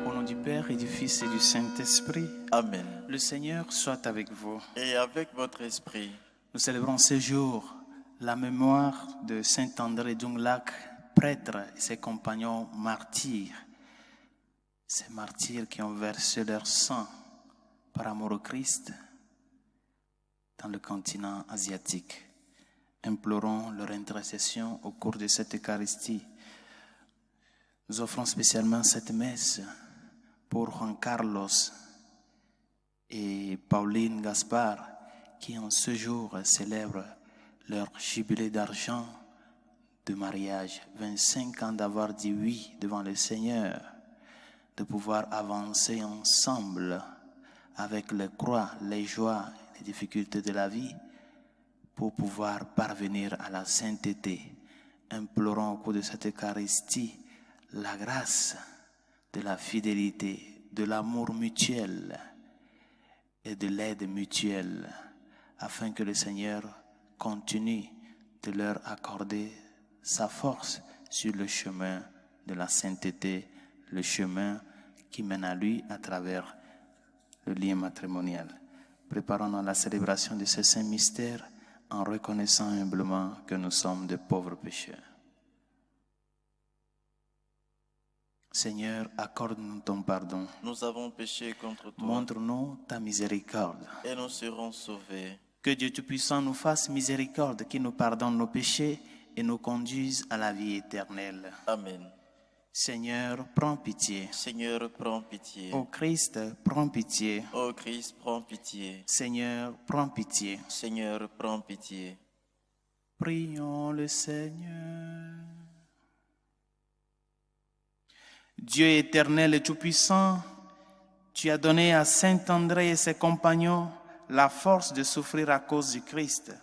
Au nom du Père et du Fils et du Saint-Esprit, Amen. le Seigneur soit avec vous. Et avec votre esprit, Nous célébrons ce jour la mémoire de Saint André Dunglac, prêtre et ses compagnons martyrs. Ces martyrs qui ont versé leur sang par amour au Christ dans le continent asiatique. Implorons leur intercession au cours de cette Eucharistie. Nous offrons spécialement cette messe pour Juan Carlos et Pauline Gaspard qui en ce jour célèbrent leur jubilé d'argent de mariage, 25 ans d'avoir dit oui devant le Seigneur, de pouvoir avancer ensemble avec les croix, les joies, les difficultés de la vie pour pouvoir parvenir à la sainteté. Implorons au cours de cette Eucharistie la grâce de la fidélité, de l'amour mutuel et de l'aide mutuelle, afin que le Seigneur continue de leur accorder sa force sur le chemin de la sainteté, le chemin qui mène à lui à travers le lien matrimonial. Préparons-nous à la célébration de ce saint mystère en reconnaissant humblement que nous sommes de pauvres pécheurs. Seigneur, accorde-nous ton pardon. nous avons péché contre toi Montre-nous ta miséricorde. et nous serons sauvés. Que Dieu Tout-Puissant nous fasse miséricorde, qu'il nous pardonne nos péchés et nous conduise à la vie éternelle. Amen. Seigneur, prends pitié. Seigneur, prends pitié. Ô Christ, prends pitié. Ô Christ, prends pitié. Seigneur, prends pitié. Seigneur, prends pitié. Prions le Seigneur. Dieu éternel et tout-puissant, tu as donné à Saint André et ses compagnons la force de souffrir à cause du Christ.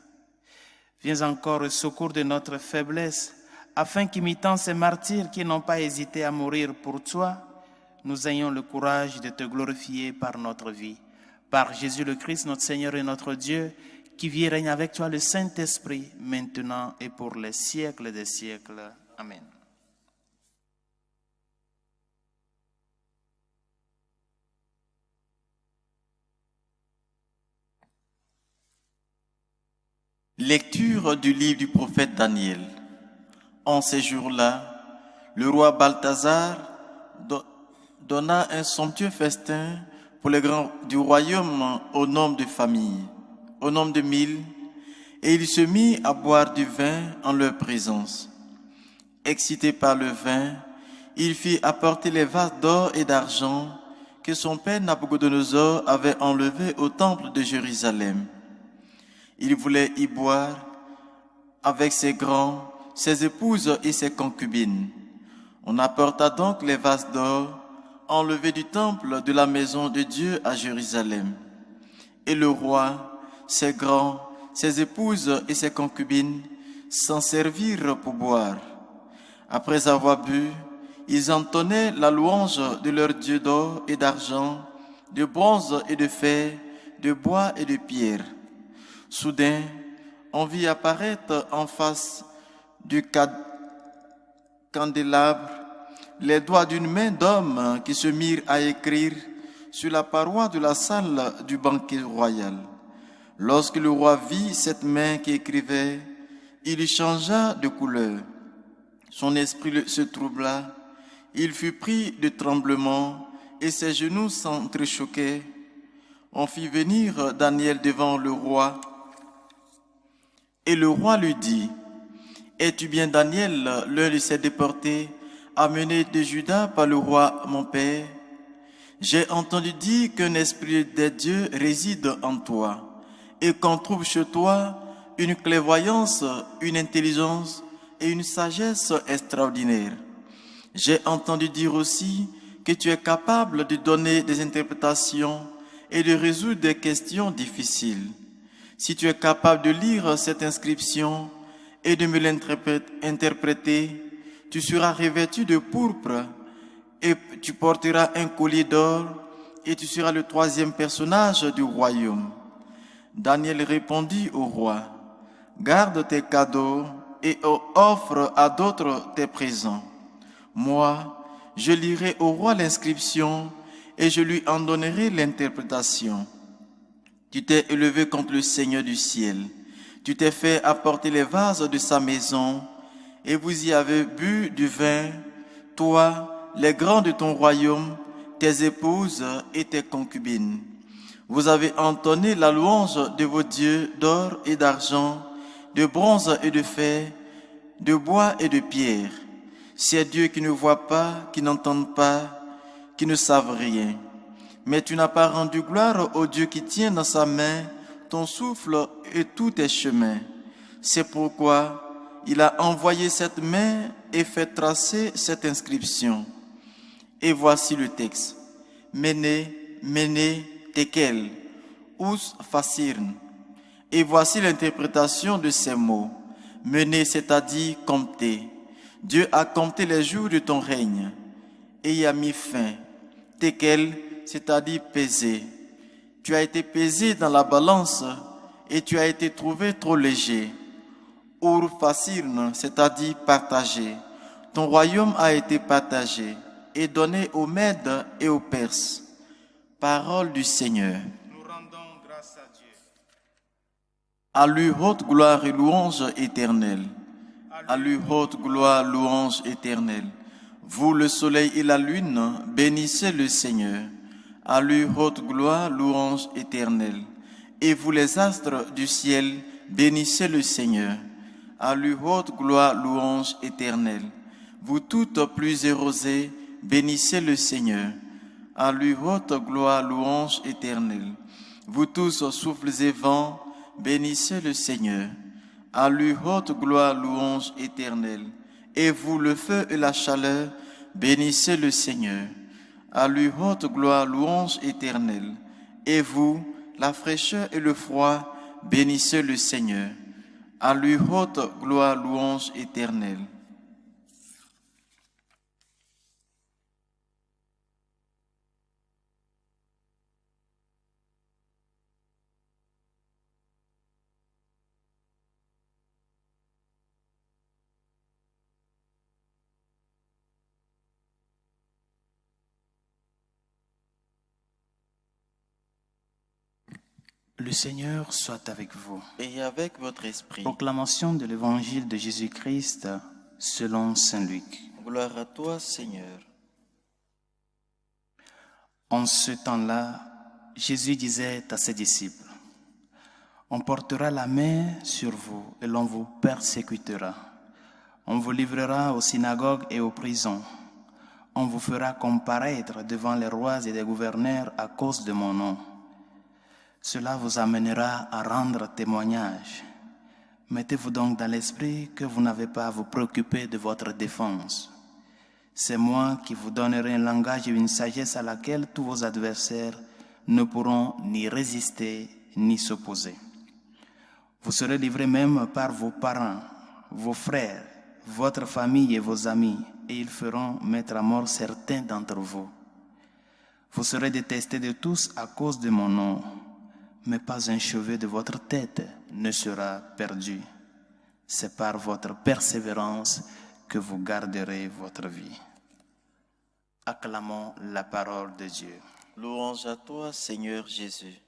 Viens encore au secours de notre faiblesse, afin qu'imitant ces martyrs qui n'ont pas hésité à mourir pour toi, nous ayons le courage de te glorifier par notre vie. Par Jésus le Christ, notre Seigneur et notre Dieu, qui vit et règne avec toi le Saint-Esprit, maintenant et pour les siècles des siècles. Amen. Lecture du livre du prophète Daniel. En ces jours-là, le roi Balthazar donna un somptueux festin pour les grands du royaume au nombre de familles, au nombre de 1000, et il se mit à boire du vin en leur présence. Excité par le vin, il fit apporter les vases d'or et d'argent que son père Nabuchodonosor avait enlevés au temple de Jérusalem. Il voulait y boire avec ses grands, ses épouses et ses concubines. On apporta donc les vases d'or enlevés du temple de la maison de Dieu à Jérusalem. Et le roi, ses grands, ses épouses et ses concubines s'en servirent pour boire. Après avoir bu, ils entonnaient la louange de leur Dieu d'or et d'argent, de bronze et de fer, de bois et de pierre. Soudain, on vit apparaître en face du candélabre les doigts d'une main d'homme qui se mirent à écrire sur la paroi de la salle du banquet royal. Lorsque le roi vit cette main qui écrivait, il changea de couleur. Son esprit se troubla, il fut pris de tremblement et ses genoux s'entrechoquaient. On fit venir Daniel devant le roi. Et le roi lui dit, « Es-tu bien Daniel, l'un de ces déportés, amené de Juda par le roi mon père? J'ai entendu dire qu'un esprit des dieux réside en toi, et qu'on trouve chez toi une clairvoyance, une intelligence et une sagesse extraordinaires. J'ai entendu dire aussi que tu es capable de donner des interprétations et de résoudre des questions difficiles. Si tu es capable de lire cette inscription et de me l'interpréter, tu seras revêtu de pourpre et tu porteras un collier d'or et tu seras le troisième personnage du royaume. Daniel répondit au roi, garde tes cadeaux et offre à d'autres tes présents. Moi, je lirai au roi l'inscription et je lui en donnerai l'interprétation. Tu t'es élevé contre le Seigneur du ciel. Tu t'es fait apporter les vases de sa maison et vous y avez bu du vin, toi, les grands de ton royaume, tes épouses et tes concubines. Vous avez entonné la louange de vos dieux d'or et d'argent, de bronze et de fer, de bois et de pierre. Ces dieux qui ne voient pas, qui n'entendent pas, qui ne savent rien. Mais tu n'as pas rendu gloire au Dieu qui tient dans sa main ton souffle et tous tes chemins. C'est pourquoi il a envoyé cette main et fait tracer cette inscription. Et voici le texte. Méné, Méné, Tekel, Ous, Fasirn. Et voici l'interprétation de ces mots. Méné, c'est-à-dire compter. Dieu a compté les jours de ton règne et y a mis fin. Tekel, c'est-à-dire peser. Tu as été pesé dans la balance et tu as été trouvé trop léger. Ur Fasirn, c'est-à-dire partagé. Ton royaume a été partagé et donné aux Mèdes et aux Perses. Parole du Seigneur. Nous rendons grâce à Dieu. À lui haute gloire et louange éternelle. À lui haute gloire, louange éternelle. Vous, le soleil et la lune, bénissez le Seigneur. À lui haute gloire, louange éternelle. Et vous, les astres du ciel, bénissez le Seigneur. À lui haute gloire, louange éternelle. Vous toutes pluies rosées, bénissez le Seigneur. À lui haute gloire, louange éternelle. Vous tous souffles et vents, bénissez le Seigneur. À lui haute gloire, louange éternelle. Et vous, le feu et la chaleur, bénissez le Seigneur. À lui haute gloire, louange éternelle. Et vous, la fraîcheur et le froid, bénissez le Seigneur. À lui haute gloire, louange éternelle. Le Seigneur soit avec vous. Et avec votre esprit. Proclamation de l'évangile de Jésus-Christ selon saint Luc. Gloire à toi, Seigneur. En ce temps-là, Jésus disait à ses disciples, « On portera la main sur vous et l'on vous persécutera. On vous livrera aux synagogues et aux prisons. On vous fera comparaître devant les rois et les gouverneurs à cause de mon nom. Cela vous amènera à rendre témoignage. Mettez-vous donc dans l'esprit que vous n'avez pas à vous préoccuper de votre défense. C'est moi qui vous donnerai un langage et une sagesse à laquelle tous vos adversaires ne pourront ni résister ni s'opposer. Vous serez livrés même par vos parents, vos frères, votre famille et vos amis, et ils feront mettre à mort certains d'entre vous. Vous serez détestés de tous à cause de mon nom, mais pas un cheveu de votre tête ne sera perdu. C'est par votre persévérance que vous garderez votre vie. » Acclamons la parole de Dieu. Louange à toi, Seigneur Jésus.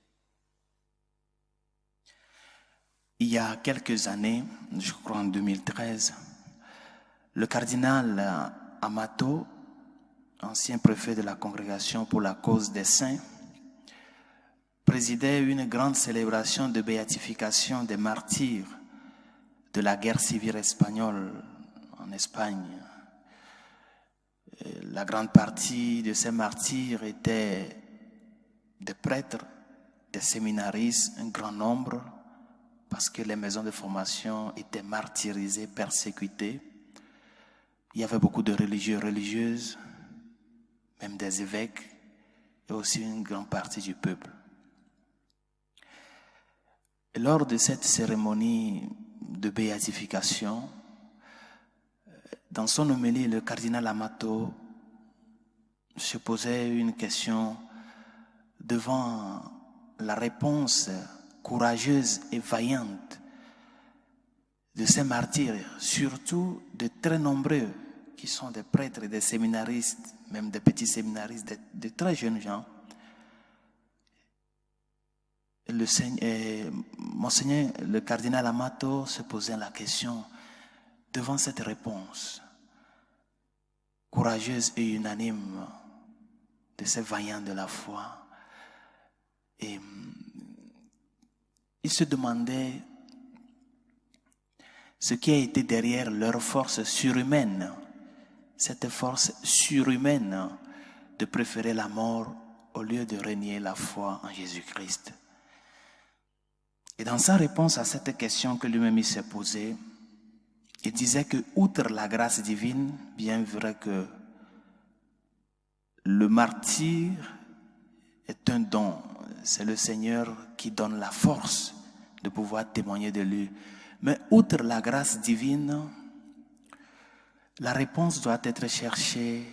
Il y a quelques années, je crois en 2013, le cardinal Amato, ancien préfet de la Congrégation pour la cause des saints, présidait une grande célébration de béatification des martyrs de la guerre civile espagnole en Espagne. La grande partie de ces martyrs étaient des prêtres, des séminaristes, un grand nombre, parce que les maisons de formation étaient martyrisées, persécutées. Il y avait beaucoup de religieux et religieuses, même des évêques, et aussi une grande partie du peuple. Et lors de cette cérémonie de béatification, dans son homélie, le cardinal Amato se posait une question devant la réponse courageuse et vaillante de ces martyrs, surtout de très nombreux qui sont des prêtres et des séminaristes, même des petits séminaristes, de très jeunes gens. Monseigneur, le cardinal Amato se posait la question devant cette réponse courageuse et unanime de ces vaillants de la foi. Et il se demandait ce qui a été derrière leur force surhumaine, cette force surhumaine de préférer la mort au lieu de renier la foi en Jésus-Christ. Et dans sa réponse à cette question que lui-même il s'est posée, il disait que, outre la grâce divine, bien vrai que le martyr est un don, c'est le Seigneur qui donne la force de pouvoir témoigner de lui. Mais outre la grâce divine, la réponse doit être cherchée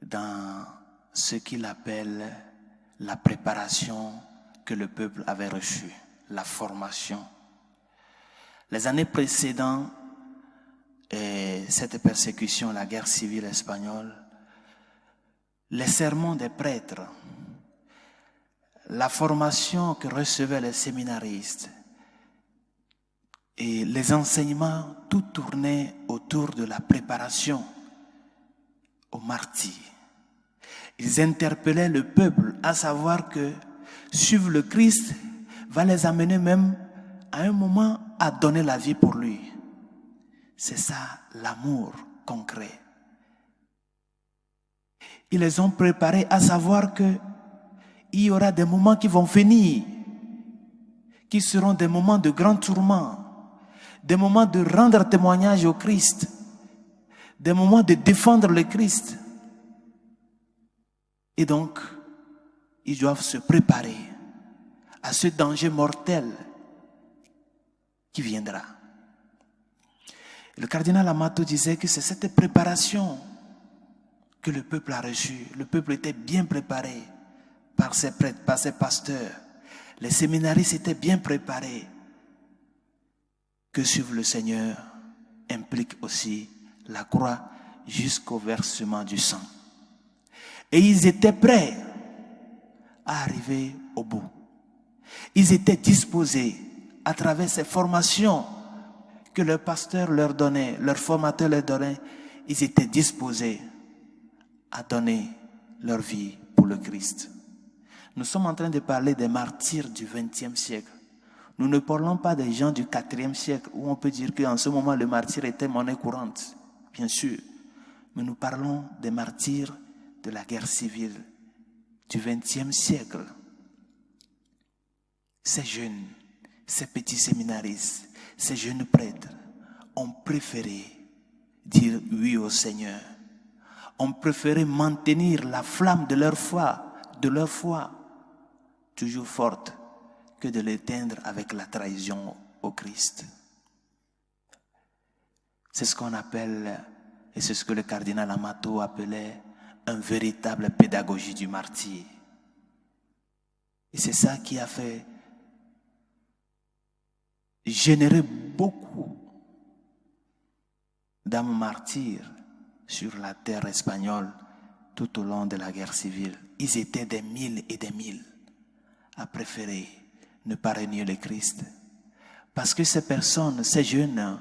dans ce qu'il appelle la préparation que le peuple avait reçue, la formation. Les années précédentes, cette persécution, la guerre civile espagnole, les sermons des prêtres, la formation que recevaient les séminaristes et les enseignements, tout tournait autour de la préparation au martyr. Ils interpellaient le peuple à savoir que suivre le Christ va les amener même à un moment à donner la vie pour lui. C'est ça l'amour concret. Ils les ont préparés à savoir que il y aura des moments qui vont venir, qui seront des moments de grand tourment, des moments de rendre témoignage au Christ, des moments de défendre le Christ. Et donc, ils doivent se préparer à ce danger mortel qui viendra. Le cardinal Amato disait que c'est cette préparation que le peuple a reçue. Le peuple était bien préparé par ses prêtres, par ses pasteurs. Les séminaristes étaient bien préparés. Que suivre le Seigneur implique aussi la croix jusqu'au versement du sang. Et ils étaient prêts à arriver au bout. Ils étaient disposés à travers ces formations que leur pasteur leur donnait, leur formateur leur donnait, ils étaient disposés à donner leur vie pour le Christ. Nous sommes en train de parler des martyrs du XXe siècle. Nous ne parlons pas des gens du IVe siècle où on peut dire qu'en ce moment le martyr était monnaie courante, bien sûr. Mais nous parlons des martyrs de la guerre civile du XXe siècle. Ces jeunes, ces petits séminaristes, ces jeunes prêtres ont préféré dire oui au Seigneur, ont préféré maintenir la flamme de leur foi, toujours forte, que de l'éteindre avec la trahison au Christ. C'est ce qu'on appelle, et c'est ce que le cardinal Amato appelait, une véritable pédagogie du martyr. Et c'est ça qui a fait générer beaucoup d'âmes martyrs sur la terre espagnole tout au long de la guerre civile. Ils étaient des mille et des mille à préférer ne pas renier le Christ. Parce que ces personnes, ces jeunes,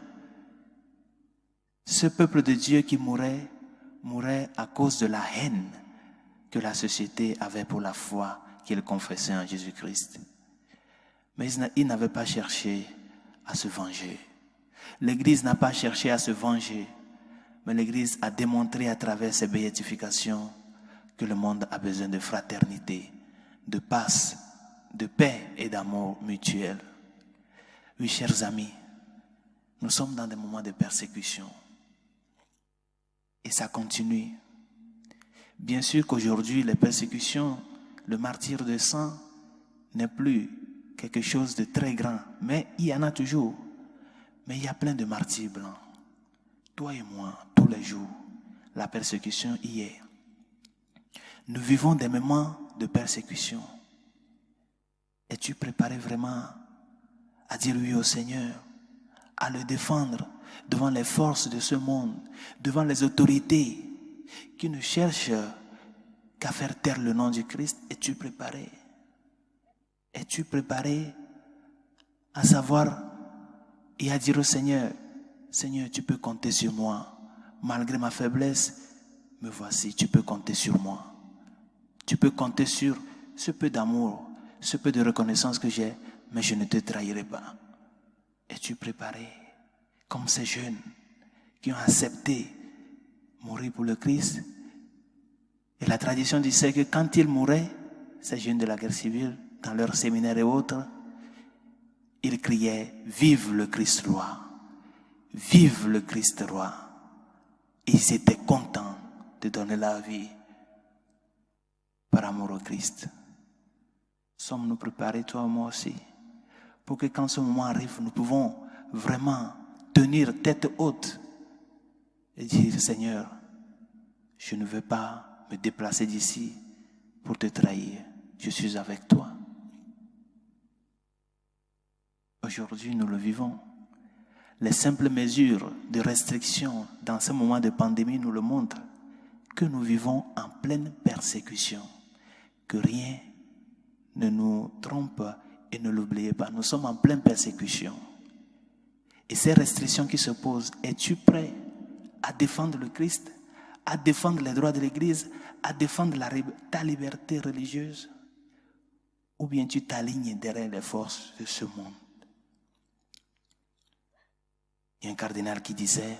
ce peuple de Dieu qui mourait à cause de la haine que la société avait pour la foi qu'ils confessaient en Jésus-Christ. Mais ils n'avaient pas cherché à se venger. L'Église n'a pas cherché à se venger, mais l'Église a démontré à travers ses béatifications que le monde a besoin de fraternité, de paix et d'amour mutuel. Oui, chers amis, nous sommes dans des moments de persécution. Et ça continue. Bien sûr qu'aujourd'hui, les persécutions, le martyre de sang n'est plus quelque chose de très grand. Mais il y en a toujours. Mais il y a plein de martyrs blancs. Toi et moi, tous les jours, la persécution y est. Nous vivons des moments de persécution. Es-tu préparé vraiment à dire oui au Seigneur, à le défendre devant les forces de ce monde, devant les autorités qui ne cherchent qu'à faire taire le nom du Christ? Es-tu préparé? Es-tu préparé à savoir et à dire au Seigneur, Seigneur, tu peux compter sur moi. Malgré ma faiblesse, me voici, tu peux compter sur moi. Tu peux compter sur ce peu d'amour, ce peu de reconnaissance que j'ai, mais je ne te trahirai pas. Es-tu préparé, comme ces jeunes qui ont accepté mourir pour le Christ? Et la tradition disait que quand ils mouraient, ces jeunes de la guerre civile, dans leur séminaire et autres, ils criaient « Vive le Christ roi! Vive le Christ roi !» Ils étaient contents de donner la vie par amour au Christ. Sommes-nous préparés, toi et moi aussi, pour que quand ce moment arrive, nous pouvons vraiment tenir tête haute et dire, Seigneur, je ne veux pas me déplacer d'ici pour te trahir. Je suis avec toi. Aujourd'hui, nous le vivons. Les simples mesures de restriction dans ce moment de pandémie nous le montrent, que nous vivons en pleine persécution, que rien ne nous trompe et ne l'oubliez pas. Nous sommes en pleine persécution. Et ces restrictions qui se posent, es-tu prêt à défendre le Christ, à défendre les droits de l'Église, à défendre ta liberté religieuse? Ou bien tu t'alignes derrière les forces de ce monde? Il y a un cardinal qui disait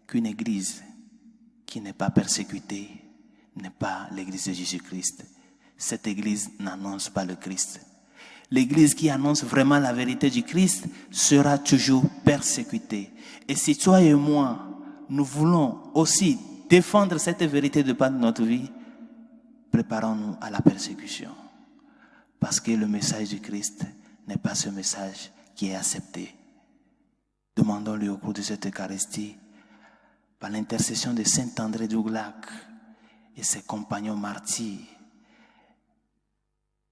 qu'une église qui n'est pas persécutée n'est pas l'église de Jésus-Christ. Cette église n'annonce pas le Christ. L'église qui annonce vraiment la vérité du Christ sera toujours persécutée. Et si toi et moi, nous voulons aussi défendre cette vérité de par notre vie, préparons-nous à la persécution. Parce que le message du Christ n'est pas ce message qui est accepté. Demandons-lui au cours de cette Eucharistie, par l'intercession de Saint André Douglac et ses compagnons martyrs,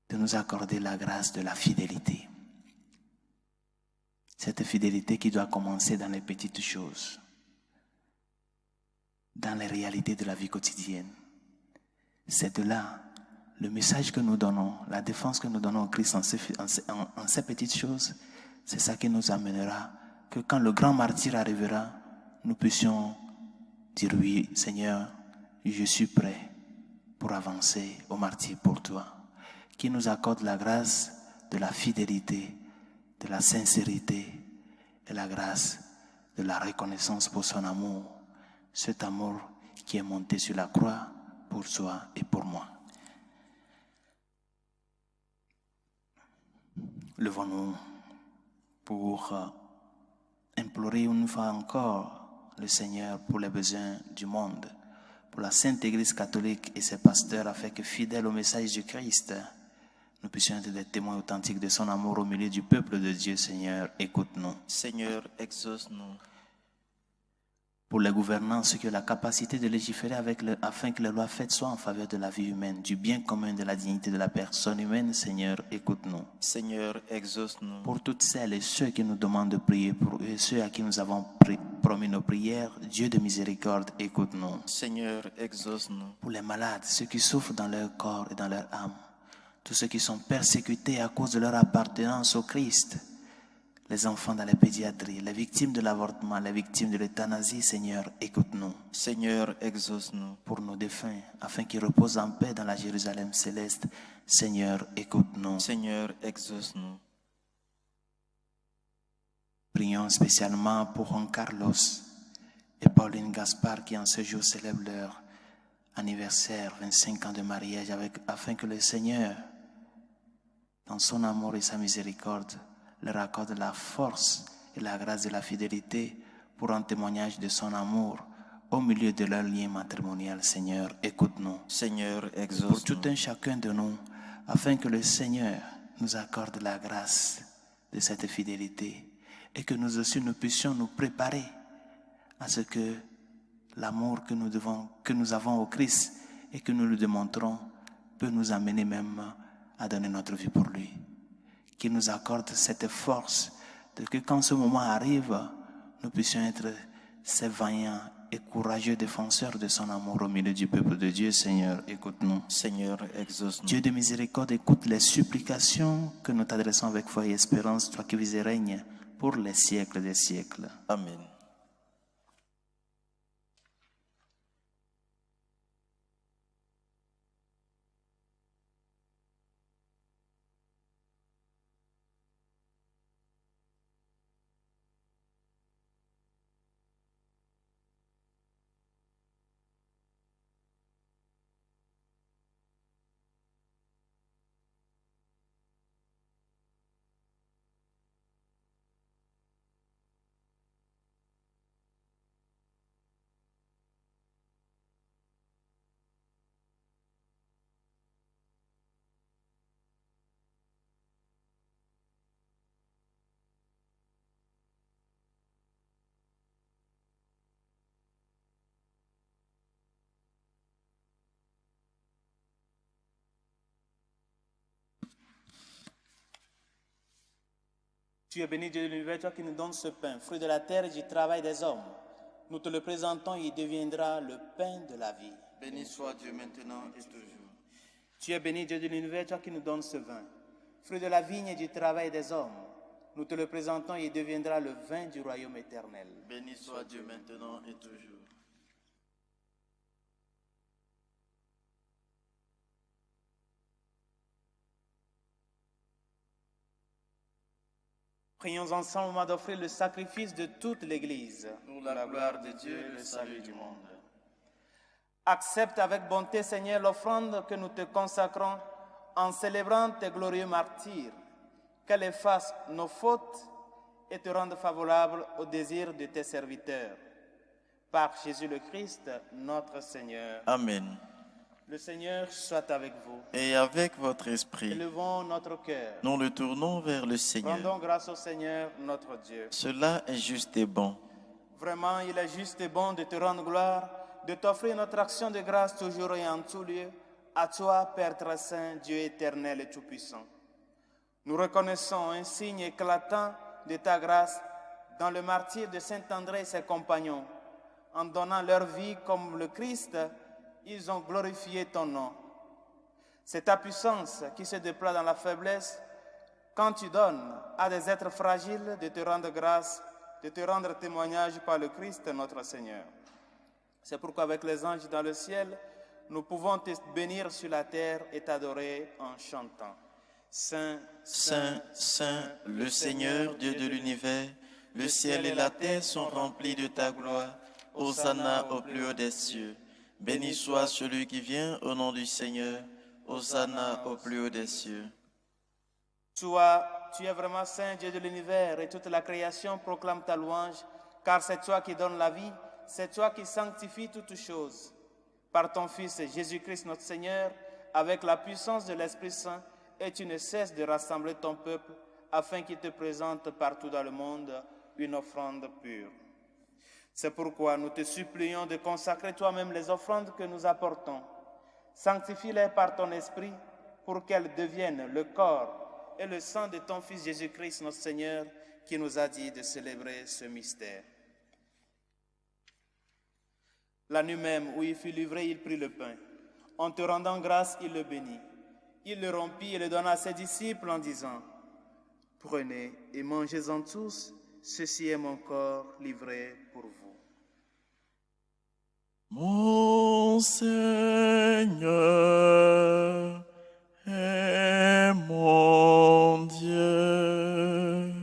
de nous accorder la grâce de la fidélité. Cette fidélité qui doit commencer dans les petites choses, dans les réalités de la vie quotidienne. C'est de là le message que nous donnons, la défense que nous donnons au Christ en ces petites choses, c'est ça qui nous amènera que quand le grand martyr arrivera, nous puissions dire oui, Seigneur, je suis prêt pour avancer au martyr pour toi. Qui nous accorde la grâce de la fidélité, de la sincérité et la grâce de la reconnaissance pour son amour. Cet amour qui est monté sur la croix pour toi et pour moi. Levons-nous pour implorer une fois encore le Seigneur pour les besoins du monde, pour la Sainte Église catholique et ses pasteurs, afin que, fidèles au message du Christ, nous puissions être des témoins authentiques de son amour au milieu du peuple de Dieu. Seigneur, écoute-nous. Seigneur, exauce-nous. Pour les gouvernants, ceux qui ont la capacité de légiférer afin que les lois faites soient en faveur de la vie humaine, du bien commun, de la dignité de la personne humaine, Seigneur, écoute-nous. Seigneur, exauce-nous. Pour toutes celles et ceux qui nous demandent de prier pour eux, ceux à qui nous avons promis nos prières, Dieu de miséricorde, écoute-nous. Seigneur, exauce-nous. Pour les malades, ceux qui souffrent dans leur corps et dans leur âme, tous ceux qui sont persécutés à cause de leur appartenance au Christ, les enfants dans les pédiatries, les victimes de l'avortement, les victimes de l'euthanasie, Seigneur, écoute-nous. Seigneur, exauce-nous. Pour nos défunts, afin qu'ils reposent en paix dans la Jérusalem céleste, Seigneur, écoute-nous. Seigneur, exauce-nous. Prions spécialement pour Juan Carlos et Pauline Gaspard qui en ce jour célèbrent leur anniversaire, 25 ans de mariage, afin que le Seigneur, dans son amour et sa miséricorde, leur accorde la force et la grâce de la fidélité pour un témoignage de son amour au milieu de leur lien matrimonial. Seigneur, écoute-nous. Seigneur, exauce-nous. Pour tout un chacun de nous, afin que le Seigneur nous accorde la grâce de cette fidélité et que nous aussi nous puissions nous préparer à ce que l'amour que nous avons au Christ et que nous le démontrons peut nous amener même à donner notre vie pour lui. Qu'il nous accorde cette force de que quand ce moment arrive, nous puissions être ces vaillants et courageux défenseurs de son amour au milieu du peuple de Dieu. Seigneur, écoute-nous. Seigneur, exauce-nous. Dieu de miséricorde, écoute les supplications que nous t'adressons avec foi et espérance, toi qui vis et règnes pour les siècles des siècles. Amen. Tu es béni Dieu de l'univers, toi qui nous donnes ce pain, fruit de la terre et du travail des hommes. Nous te le présentons, il deviendra le pain de la vie. Béni soit Dieu maintenant et toujours. Tu es béni Dieu de l'univers, toi qui nous donnes ce vin, fruit de la vigne et du travail des hommes. Nous te le présentons, il deviendra le vin du royaume éternel. Béni soit Dieu maintenant et toujours. Prions ensemble au moment d'offrir le sacrifice de toute l'Église. Pour la gloire de Dieu et le salut du monde. Accepte avec bonté, Seigneur, l'offrande que nous te consacrons en célébrant tes glorieux martyrs, qu'elle efface nos fautes et te rende favorable au désir de tes serviteurs. Par Jésus le Christ, notre Seigneur. Amen. Le Seigneur soit avec vous. Et avec votre esprit, Élevons notre cœur. nous le tournons vers le Seigneur. Rendons grâce au Seigneur, notre Dieu. Cela est juste et bon. Vraiment, il est juste et bon de te rendre gloire, de t'offrir notre action de grâce toujours et en tout lieu, à toi, Père très saint, Dieu éternel et tout-puissant. Nous reconnaissons un signe éclatant de ta grâce dans le martyre de Saint André et ses compagnons. En donnant leur vie comme le Christ, ils ont glorifié ton nom. C'est ta puissance qui se déploie dans la faiblesse quand tu donnes à des êtres fragiles de te rendre grâce, de te rendre témoignage par le Christ notre Seigneur. C'est pourquoi avec les anges dans le ciel, nous pouvons te bénir sur la terre et t'adorer en chantant. Saint, Saint, Saint, le Seigneur, Dieu de l'univers, le ciel et la terre sont remplis de ta gloire. Hosanna au plus haut des cieux. Béni soit celui qui vient au nom du Seigneur. Hosanna au plus haut des cieux. Toi, tu es vraiment Saint, Dieu de l'univers, et toute la création proclame ta louange, car c'est toi qui donnes la vie, c'est toi qui sanctifies toutes choses. Par ton Fils Jésus-Christ notre Seigneur, avec la puissance de l'Esprit Saint, et tu ne cesses de rassembler ton peuple, afin qu'il te présente partout dans le monde une offrande pure. C'est pourquoi nous te supplions de consacrer toi-même les offrandes que nous apportons. Sanctifie-les par ton esprit pour qu'elles deviennent le corps et le sang de ton Fils Jésus-Christ, notre Seigneur, qui nous a dit de célébrer ce mystère. La nuit même où il fut livré, il prit le pain. En te rendant grâce, il le bénit. Il le rompit et le donna à ses disciples en disant : « Prenez et mangez-en tous, ceci est mon corps livré pour vous. » Mon Seigneur et mon Dieu.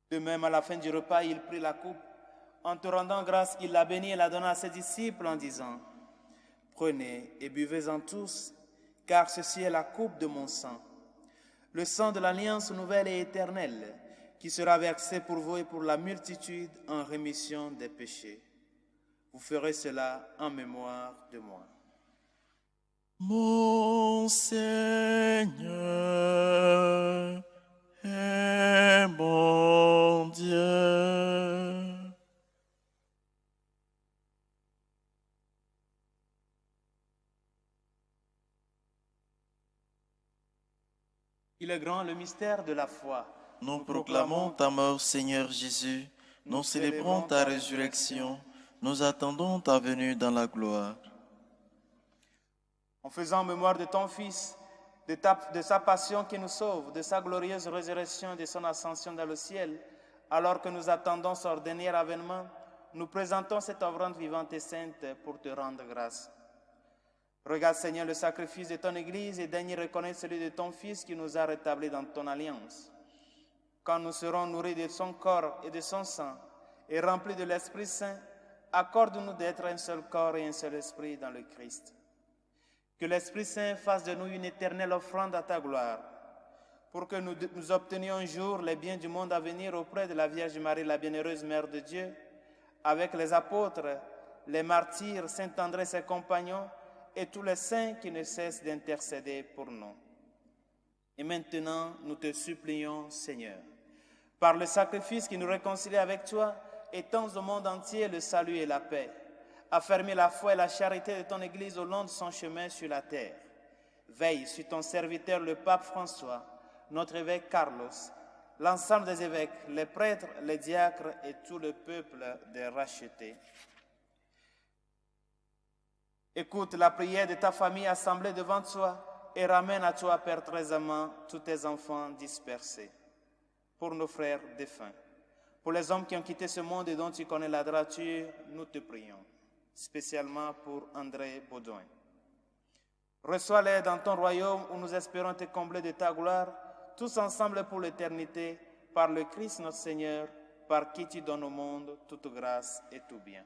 De même, à la fin du repas, il prit la coupe. En te rendant grâce, il la bénit et la donna à ses disciples en disant : « Prenez et buvez-en tous, car ceci est la coupe de mon sang, le sang de l'alliance nouvelle et éternelle, qui sera versé pour vous et pour la multitude en rémission des péchés. Vous ferez cela en mémoire de moi. » Mon Seigneur et mon Dieu. Il est grand le mystère de la foi. Nous proclamons ta mort, Seigneur Jésus. Nous célébrons ta résurrection. Nous attendons ta venue dans la gloire. En faisant mémoire de ton Fils, de sa passion qui nous sauve, de sa glorieuse résurrection et de son ascension dans le ciel, alors que nous attendons son dernier avènement, nous présentons cette offrande vivante et sainte pour te rendre grâce. Regarde, Seigneur, le sacrifice de ton Église et daigne reconnaître celui de ton Fils qui nous a rétablis dans ton alliance. Quand nous serons nourris de son corps et de son sang et remplis de l'Esprit Saint, accorde-nous d'être un seul corps et un seul esprit dans le Christ. Que l'Esprit Saint fasse de nous une éternelle offrande à ta gloire, pour que nous obtenions un jour les biens du monde à venir auprès de la Vierge Marie, la bienheureuse Mère de Dieu, avec les apôtres, les martyrs, Saint André et ses compagnons, et tous les saints qui ne cessent d'intercéder pour nous. Et maintenant, nous te supplions, Seigneur, par le sacrifice qui nous réconcilie avec toi, étends au monde entier le salut et la paix. Affermis la foi et la charité de ton Église au long de son chemin sur la terre. Veille sur ton serviteur, le pape François, notre évêque Carlos, l'ensemble des évêques, les prêtres, les diacres et tout le peuple des rachetés. Écoute la prière de ta famille assemblée devant toi et ramène à toi, Père très aimant, tous tes enfants dispersés. Pour nos frères défunts, pour les hommes qui ont quitté ce monde et dont tu connais la droiture, nous te prions, spécialement pour André Baudouin. Reçois-les dans ton royaume où nous espérons te combler de ta gloire, tous ensemble pour l'éternité, par le Christ notre Seigneur, par qui tu donnes au monde toute grâce et tout bien.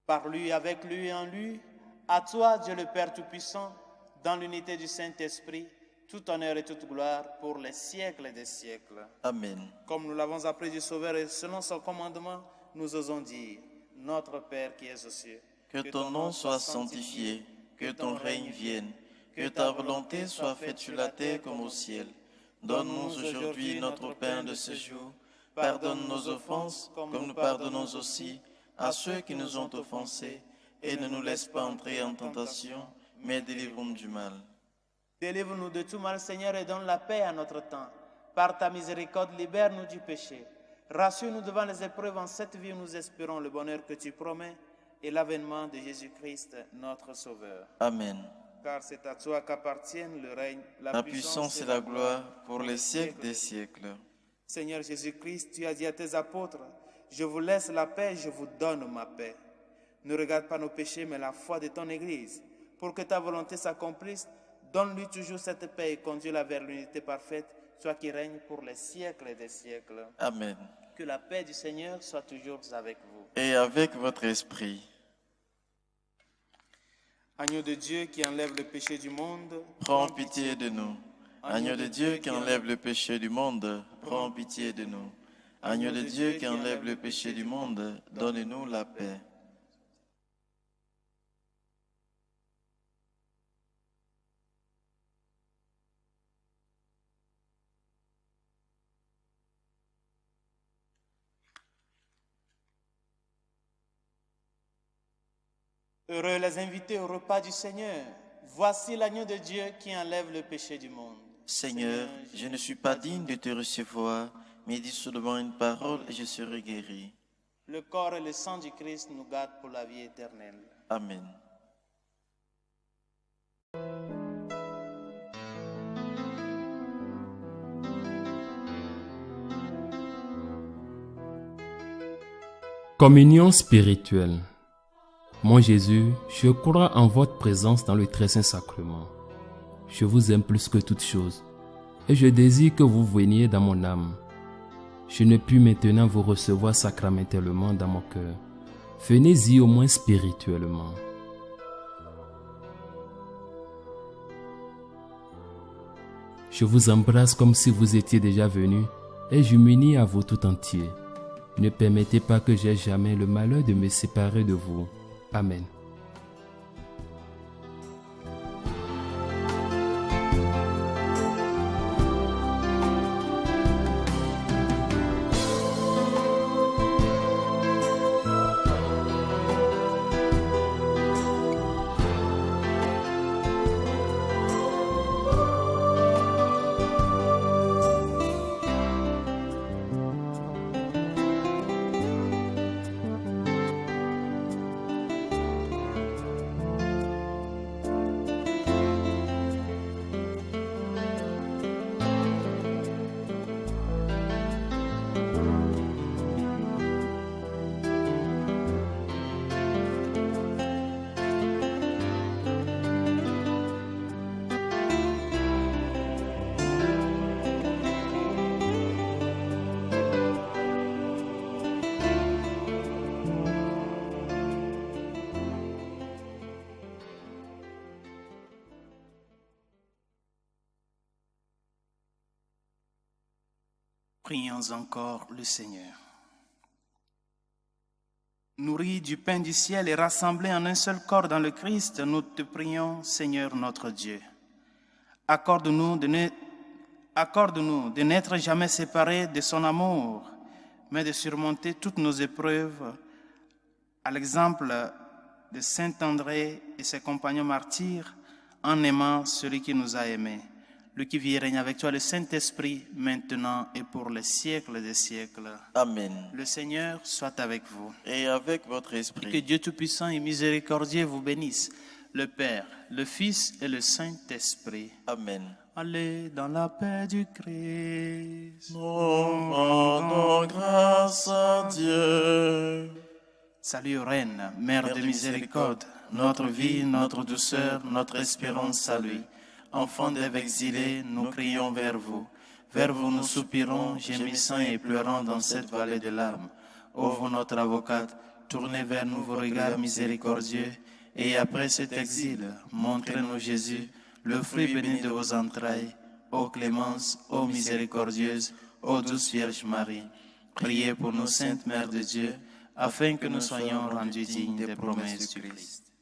Par lui, avec lui et en lui, à toi, Dieu le Père Tout-Puissant, dans l'unité du Saint-Esprit, tout honneur et toute gloire pour les siècles des siècles. Amen. Comme nous l'avons appris du Sauveur et selon son commandement, nous osons dire, notre Père qui es aux cieux, que ton nom soit sanctifié, que ton règne vienne, que ta volonté soit faite sur la terre comme au ciel. Donne-nous aujourd'hui notre pain de ce jour. Pardonne nos offenses, comme nous pardonnons aussi à ceux qui nous ont offensés, et ne nous laisse pas entrer en tentation, mais délivre-nous du mal. Délivre-nous de tout mal, Seigneur, et donne la paix à notre temps. Par ta miséricorde, libère-nous du péché. Rassure-nous devant les épreuves en cette vie où nous espérons le bonheur que tu promets et l'avènement de Jésus-Christ, notre Sauveur. Amen. Car c'est à toi qu'appartiennent le règne, la puissance et la gloire pour les siècles des siècles. Seigneur Jésus-Christ, tu as dit à tes apôtres, je vous laisse la paix, je vous donne ma paix. Ne regarde pas nos péchés, mais la foi de ton Église. Pour que ta volonté s'accomplisse, donne-lui toujours cette paix et conduis-la vers l'unité parfaite, toi qui règnes pour les siècles des siècles. Amen. Que la paix du Seigneur soit toujours avec vous. Et avec votre esprit. Agneau de Dieu qui enlève le péché du monde, prends pitié de nous. Agneau de Dieu qui enlève le péché du monde, prends pitié de nous. Agneau de Dieu qui enlève le péché du monde, donne-nous la paix. Heureux les invités au repas du Seigneur. Voici l'agneau de Dieu qui enlève le péché du monde. Seigneur, je ne suis pas digne de te recevoir, mais dis seulement une parole et je serai guéri. Le corps et le sang du Christ nous gardent pour la vie éternelle. Amen. Communion spirituelle. Mon Jésus, je crois en votre présence dans le très saint sacrement. Je vous aime plus que toute chose, et je désire que vous veniez dans mon âme. Je ne puis maintenant vous recevoir sacramentellement dans mon cœur. Venez-y au moins spirituellement. Je vous embrasse comme si vous étiez déjà venu, et je m'unis à vous tout entier. Ne permettez pas que j'aie jamais le malheur de me séparer de vous. Amen. Prions encore le Seigneur. Nourris du pain du ciel et rassemblés en un seul corps dans le Christ, nous te prions, Seigneur notre Dieu. Accorde-nous de n'être jamais séparés de son amour, mais de surmonter toutes nos épreuves, à l'exemple de Saint André et ses compagnons martyrs, en aimant celui qui nous a aimés. Lui qui vit et règne avec toi, le Saint-Esprit, maintenant et pour les siècles des siècles. Amen. Le Seigneur soit avec vous. Et avec votre Que esprit. Dieu Tout-Puissant et Miséricordieux vous bénisse, le Père, le Fils et le Saint-Esprit. Amen. Allez dans la paix du Christ. Nous rendons grâce à Dieu. Salut, Reine, Mère de miséricorde, notre vie, notre douceur, notre espérance, salut. Enfants d'Ève exilés, nous crions vers vous. Vers vous nous soupirons, gémissant et pleurant dans cette vallée de larmes. Ô vous, notre avocate, tournez vers nous vos regards miséricordieux, et après cet exil, montrez-nous Jésus, le fruit béni de vos entrailles. Ô clémence, ô miséricordieuse, ô douce Vierge Marie, priez pour nous, Sainte Mère de Dieu, afin que nous soyons rendus dignes des promesses du Christ.